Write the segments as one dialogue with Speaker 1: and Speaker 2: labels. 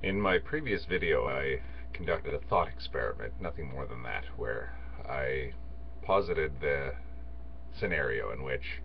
Speaker 1: In my previous video, I conducted a thought experiment, nothing more than that, where I posited the scenario in which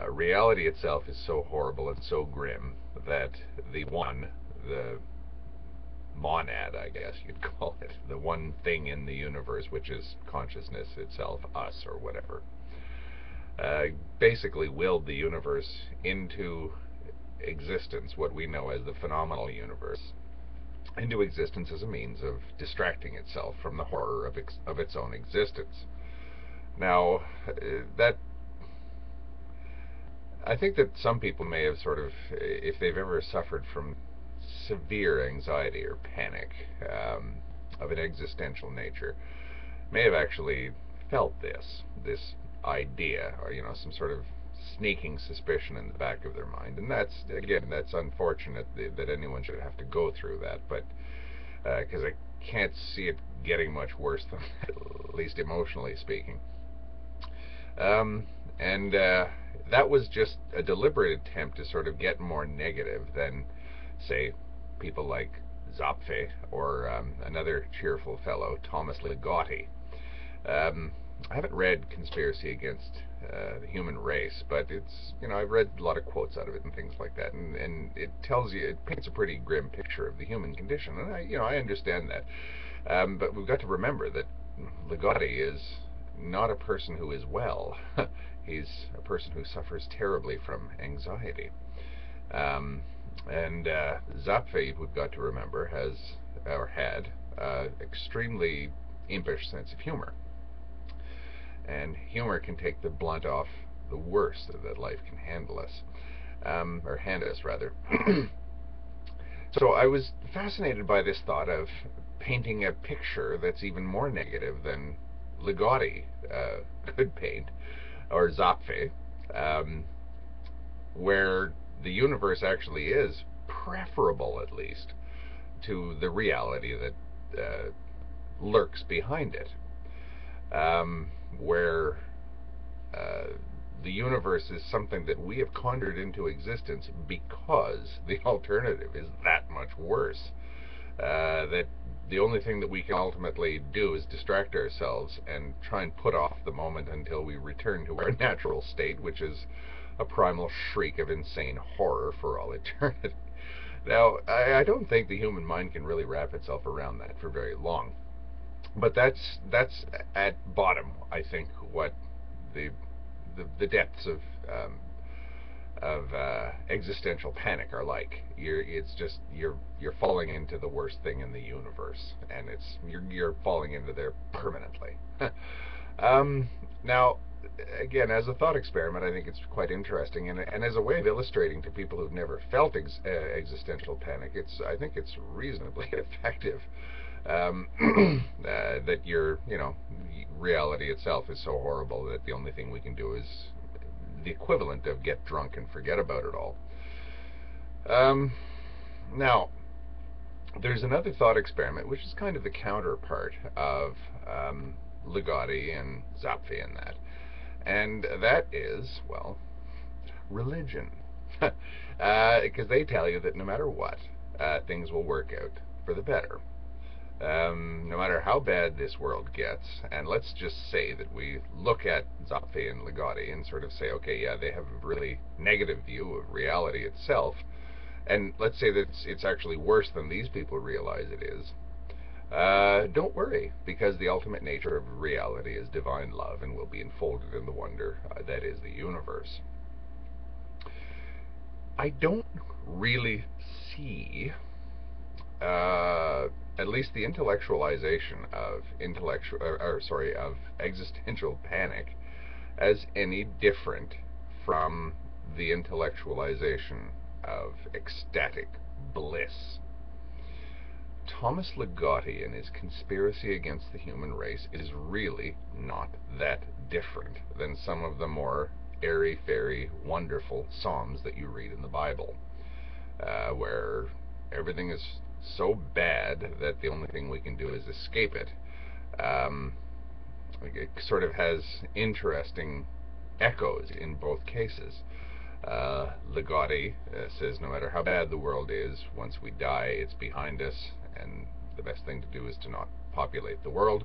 Speaker 1: reality itself is so horrible and so grim that the monad, I guess you'd call it, the one thing in the universe, which is consciousness itself, us or whatever, basically willed the universe into existence, what we know as the phenomenal universe, into existence as a means of distracting itself from the horror of its own existence. Now, that I think that some people may have sort of, if they've ever suffered from severe anxiety or panic of an existential nature, may have actually felt this idea, or some sort of sneaking suspicion in the back of their mind. And that's unfortunate that anyone should have to go through that, but because I can't see it getting much worse than that, at least emotionally speaking. And that was just a deliberate attempt to sort of get more negative than, say, people like Zopfe or another cheerful fellow, Thomas Ligotti. I haven't read Conspiracy Against the Human Race, but I've read a lot of quotes out of it and things like that, and it paints a pretty grim picture of the human condition, and I understand that. But we've got to remember that Ligotti is not a person who is well. He's a person who suffers terribly from anxiety. And Zapfe, we've got to remember, had extremely impish sense of humor. And humor can take the blunt off the worst that life can handle us, or hand us, rather. So I was fascinated by this thought of painting a picture that's even more negative than Ligotti could paint, or Zapfe, where the universe actually is preferable, at least, to the reality that lurks behind it, where the universe is something that we have conjured into existence because the alternative is that much worse. That the only thing that we can ultimately do is distract ourselves and try and put off the moment until we return to our natural state, which is a primal shriek of insane horror for all eternity. Now, I don't think the human mind can really wrap itself around that for very long. But that's at bottom, I think, what the depths of existential panic are like. You're falling into the worst thing in the universe, and you're falling into there permanently. Now, again, as a thought experiment, I think it's quite interesting, and as a way of illustrating to people who've never felt existential panic, I think it's reasonably effective. That reality itself is so horrible that the only thing we can do is the equivalent of get drunk and forget about it all. Now, there's another thought experiment, which is kind of the counterpart of Ligotti and Zapfe and that. And that is, well, religion. Because they tell you that no matter what, things will work out for the better. No matter how bad this world gets, and let's just say that we look at Zapfe and Ligotti and sort of say, okay, yeah, they have a really negative view of reality itself, and let's say that it's actually worse than these people realize it is. Don't worry, because the ultimate nature of reality is divine love and will be enfolded in the wonder that is the universe. I don't really see at least the intellectualization of existential panic as any different from the intellectualization of ecstatic bliss. Thomas Ligotti and his Conspiracy Against the Human Race is really not that different than some of the more airy-fairy, wonderful psalms that you read in the Bible, where everything is so bad that the only thing we can do is escape it. It sort of has interesting echoes in both cases. Ligotti says no matter how bad the world is, once we die, it's behind us, and the best thing to do is to not populate the world.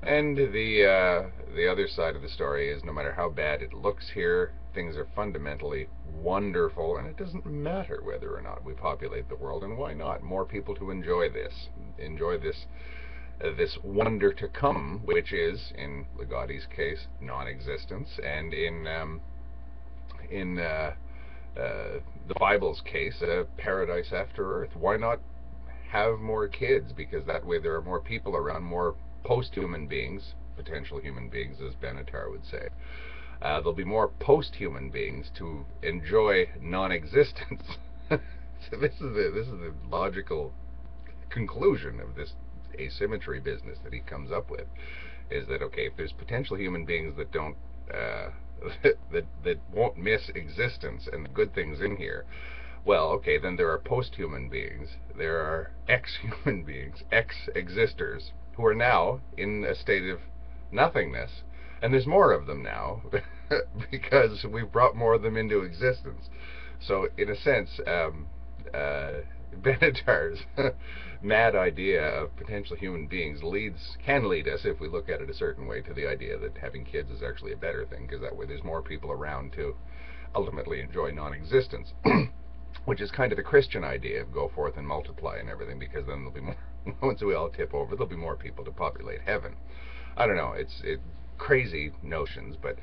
Speaker 1: And the other side of the story is no matter how bad it looks here, things are fundamentally wonderful, and it doesn't matter whether or not we populate the world. And why not? More people to enjoy this wonder to come, which is, in Ligotti's case, non-existence, and in the Bible's case, paradise after earth. Why not have more kids? Because that way there are more people around, more post-human beings, potential human beings, as Benatar would say. There'll be more post-human beings to enjoy non-existence. So this is the logical conclusion of this asymmetry business that he comes up with, is that okay, if there's potential human beings that don't that won't miss existence and the good things in here, well, okay, then there are post-human beings, there are ex-human beings, ex-existers, who are now in a state of nothingness, and there's more of them now because we've brought more of them into existence. So, in a sense, Benatar's mad idea of potential human beings can lead us, if we look at it a certain way, to the idea that having kids is actually a better thing, because that way there's more people around to ultimately enjoy non-existence. Which is kind of the Christian idea of go forth and multiply and everything, because then there'll be more, once we all tip over, there'll be more people to populate heaven. I don't know, it's crazy notions, but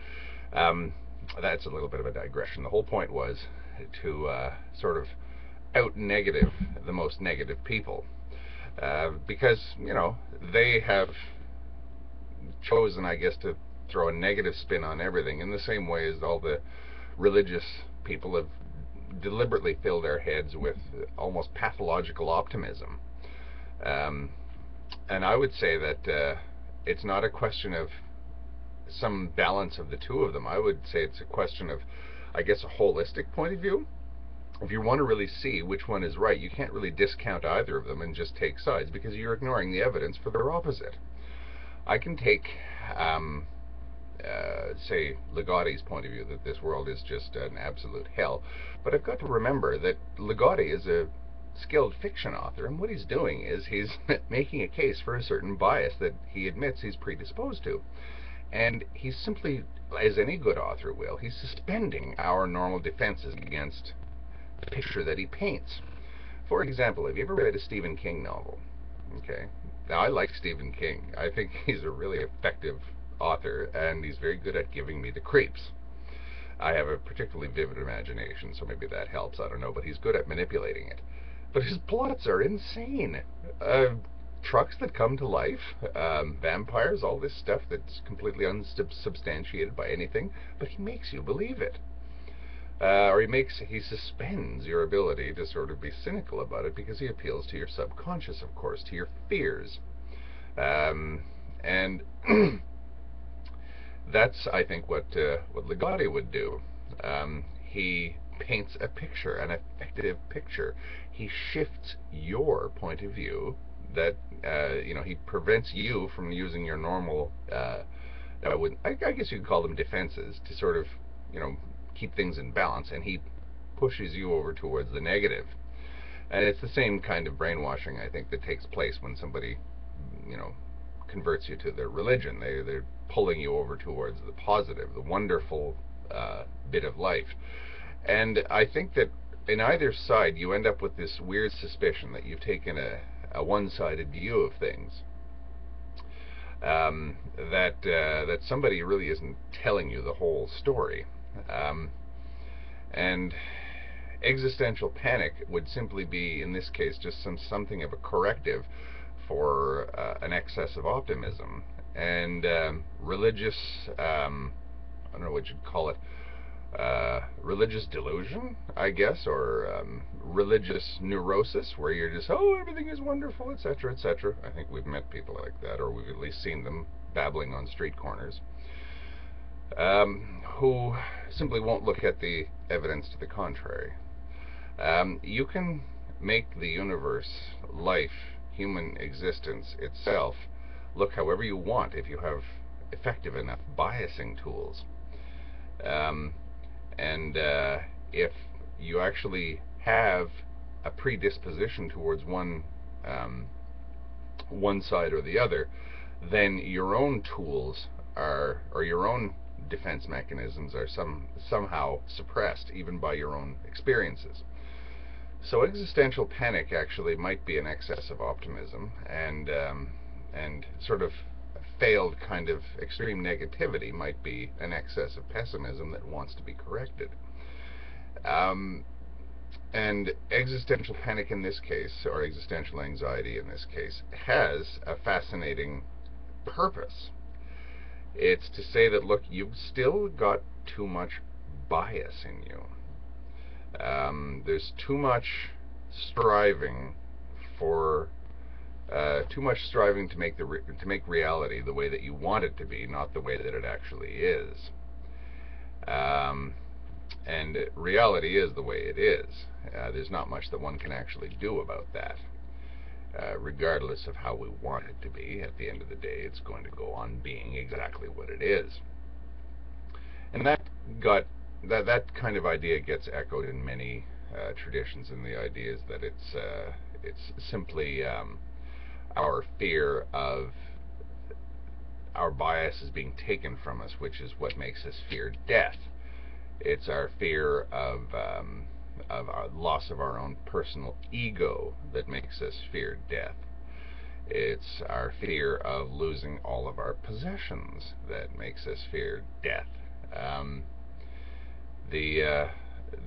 Speaker 1: that's a little bit of a digression. The whole point was to sort of out-negative the most negative people, because, you know, they have chosen, I guess, to throw a negative spin on everything, in the same way as all the religious people have deliberately filled their heads with almost pathological optimism. And I would say that it's not a question of some balance of the two of them. I would say it's a question of, I guess, a holistic point of view. If you want to really see which one is right, you can't really discount either of them and just take sides, because you're ignoring the evidence for their opposite. I can take say, Ligotti's point of view, that this world is just an absolute hell. But I've got to remember that Ligotti is a skilled fiction author, and what he's doing is he's making a case for a certain bias that he admits he's predisposed to. And he's simply, as any good author will, he's suspending our normal defenses against the picture that he paints. For example, have you ever read a Stephen King novel? Okay. Now, I like Stephen King. I think he's a really effective author, and he's very good at giving me the creeps. I have a particularly vivid imagination, so maybe that helps, I don't know, but he's good at manipulating it. But his plots are insane. Trucks that come to life, vampires, all this stuff that's completely unsubstantiated by anything, but he makes you believe it. Or he suspends your ability to sort of be cynical about it, because he appeals to your subconscious, of course, to your fears. And that's, I think, what Ligotti would do. He paints a picture, an effective picture. He shifts your point of view. That he prevents you from using your normal, I guess you could call them defenses, to sort of, keep things in balance, and he pushes you over towards the negative. And it's the same kind of brainwashing, I think, that takes place when somebody, converts you to their religion. They're pulling you over towards the positive, the wonderful bit of life. And I think that in either side, you end up with this weird suspicion that you've taken a one-sided view of things. That somebody really isn't telling you the whole story. And existential panic would simply be, in this case, just something of a corrective for an excess of optimism. And religious, I don't know what you'd call it, religious delusion, I guess, or religious neurosis, where you're just, oh, everything is wonderful, etc., etc. I think we've met people like that, or we've at least seen them babbling on street corners, who simply won't look at the evidence to the contrary. You can make the universe, life, human existence itself look however you want if you have effective enough biasing tools. And if you actually have a predisposition towards one side or the other, then your own tools are, or your own defense mechanisms are somehow suppressed, even by your own experiences. So existential panic actually might be an excess of optimism, and sort of failed kind of extreme negativity might be an excess of pessimism that wants to be corrected. Um, and existential panic in this case, or existential anxiety in this case, has a fascinating purpose. It's to say that, look, you've still got too much bias in you. There's too much striving for too much striving to make to make reality the way that you want it to be, not the way that it actually is. Um, and reality is the way it is. There's not much that one can actually do about that. Regardless of how we want it to be, at the end of the day, it's going to go on being exactly what it is. And that kind of idea gets echoed in many traditions, and the idea is that it's simply our fear of our biases being taken from us, which is what makes us fear death. It's our fear of our loss of our own personal ego that makes us fear death. It's our fear of losing all of our possessions that makes us fear death. Um, the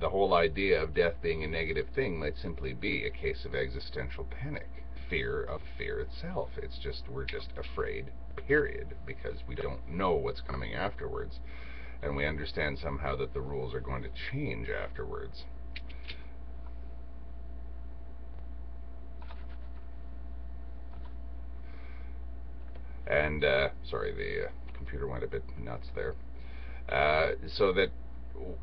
Speaker 1: whole idea of death being a negative thing might simply be a case of existential panic, fear of fear itself. It's just, we're just afraid, period, because we don't know what's coming afterwards, and we understand somehow that the rules are going to change afterwards. And sorry, the computer went a bit nuts there. So that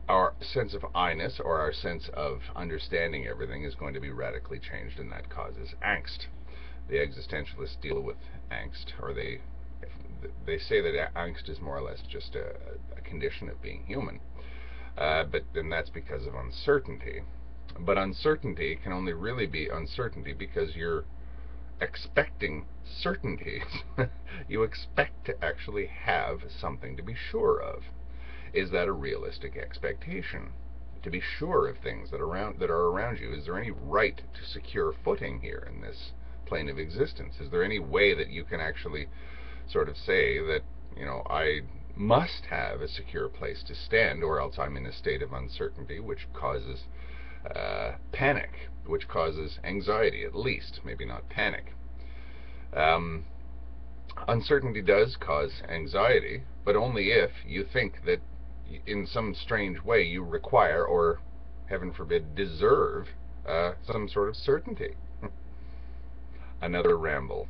Speaker 1: our sense of I-ness, or our sense of understanding everything, is going to be radically changed, and that causes angst. The existentialists deal with angst, or they say that angst is more or less just a condition of being human. But then that's because of uncertainty. But uncertainty can only really be uncertainty because you're expecting certainties. You expect to actually have something to be sure of. Is that a realistic expectation? To be sure of things that are around you. Is there any right to secure footing here in this plane of existence? Is there any way that you can actually sort of say that, I must have a secure place to stand, or else I'm in a state of uncertainty, which causes panic, which causes anxiety, at least, maybe not panic. Um, Uncertainty does cause anxiety, but only if you think that in some strange way you require, or heaven forbid, deserve some sort of certainty. Another ramble.